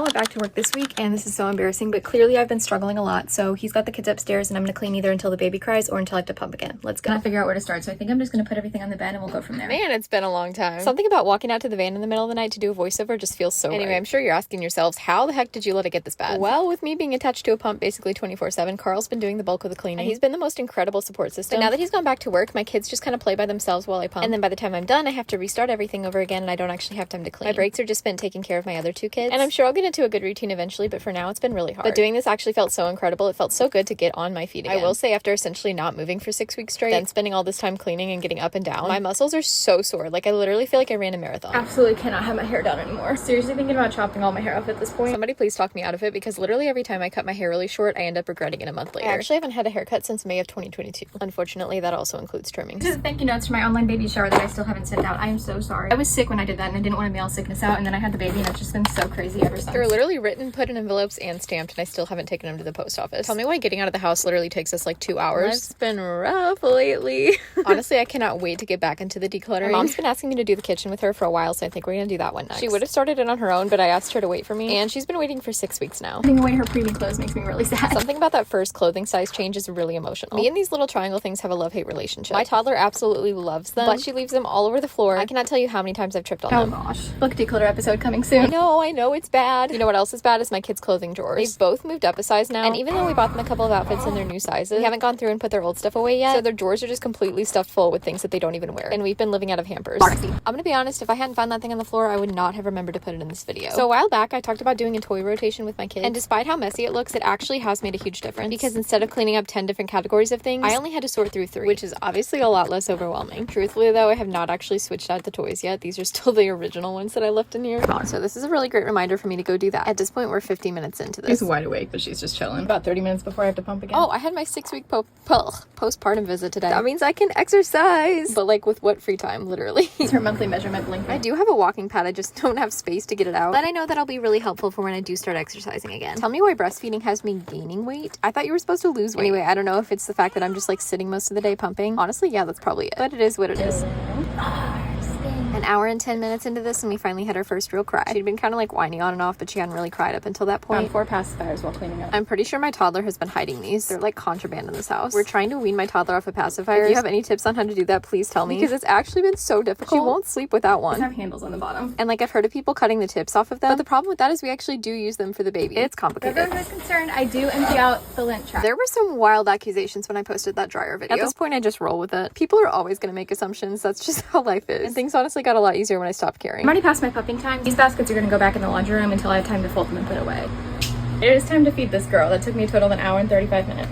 went back to work this week, and this is so embarrassing, but clearly I've been struggling a lot. So he's got the kids upstairs, and I'm gonna clean either until the baby cries or until I have to pump again. Let's go. I'm gonna figure out where to start, so I think I'm just gonna put everything on the bed and we'll go from there. Man, it's been a long time. Something about walking out to the van in the middle of the night to do a voiceover just feels so Anyway, right. I'm sure you're asking yourselves, how the heck did you let it get this bad? Well, with me being attached to a pump basically 24/7, Carl's been doing the bulk of the cleaning. And he's been the most incredible support system. But now that he's gone back to work, my kids just kind of play by themselves while I pump. And then by the time I'm done, I have to restart everything over again, and I don't actually have time to clean. My breaks are just spent taking care of my other two kids. And I'm sure I'll get into a good routine eventually, but for now it's been really hard. But doing this actually felt so incredible. It felt so good to get on my feet again. I will say, after essentially not moving for 6 weeks straight, then spending all this time cleaning and getting up and down, my muscles are so sore. Like, I literally feel like I ran a marathon. Absolutely cannot have my hair down anymore. Seriously thinking about chopping all my hair off at this point. Somebody please talk me out of it, because literally every time I cut my hair really short, I end up regretting it a month later. I actually haven't had a haircut since May of 2022. Unfortunately, that also includes trimming. Just thank you notes for my online baby shower that I still haven't sent out. I am so sorry. I was sick when I did that, and I didn't want to mail sickness out, and then I had the baby, and it's just been so crazy ever since. They're literally written, put in envelopes, and stamped, and I still haven't taken them to the post office. Tell me why getting out of the house literally takes us like 2 hours. It's been rough lately. Honestly, I cannot wait to get back into the decluttering. My mom's been asking me to do the kitchen with her for a while, so I think we're gonna do that one next. She would have started it on her own, but I asked her to wait for me, and she's been waiting for 6 weeks now. Putting away her preemie clothes makes me really sad. Something about that first clothing size change is really emotional. Me and these little triangle things have a love-hate relationship. My toddler absolutely loves them, but she leaves them all over the floor. I cannot tell you how many times I've tripped on them. Oh gosh. Book declutter episode coming soon. I know it's bad. You know what else is bad is my kids' clothing drawers. They've both moved up a size now, and even though we bought them a couple of outfits in their new sizes, we haven't gone through and put their old stuff away yet, so their drawers are just completely stuffed full with things that they don't even wear, and we've been living out of hampers. I'm gonna be honest, if I hadn't found that thing on the floor, I would not have remembered to put it in this video. So a while back, I talked about doing a toy rotation with my kids, and despite how messy it looks, it actually has made a huge difference, because instead of cleaning up 10 different categories of things, I only had to sort through 3, which is obviously a lot less overwhelming. Truthfully though, I have not actually switched out the toys yet. These are still the original ones that I left in here. So this is a really great reminder for me to go do that. At this point, we're 50 minutes into this. She's wide awake, but she's just chilling. About 30 minutes before I have to pump again. Oh, I had my 6-week postpartum visit today. That means I can exercise, but like with what free time, literally. It's her monthly measurement blinking. I do have a walking pad, I just don't have space to get it out, but I know that'll be really helpful for when I do start exercising again. Tell me why breastfeeding has me gaining weight. I thought you were supposed to lose weight. Anyway, I don't know if it's the fact that I'm just like sitting most of the day pumping. Honestly, yeah, that's probably it, but it is what it is. An hour and 10 minutes into this, and we finally had our first real cry. She'd been kind of like whining on and off, but she hadn't really cried up until that point. 4 pacifiers while cleaning up. I'm pretty sure my toddler has been hiding these. They're like contraband in this house. We're trying to wean my toddler off of pacifiers. If you have any tips on how to do that, please tell me, because it's actually been so difficult. She won't sleep without one. They have handles on the bottom. And like, I've heard of people cutting the tips off of them, but the problem with that is we actually do use them for the baby. It's complicated. If everyone's concerned, I do empty out the lint trap. There were some wild accusations when I posted that dryer video. At this point, I just roll with it. People are always going to make assumptions. That's just how life is. And things honestly got a lot easier when I stopped caring. I'm already past my pumping time. These baskets are going to go back in the laundry room until I have time to fold them and put away. It is time to feed this girl. That took me a total of 1 hour and 35 minutes.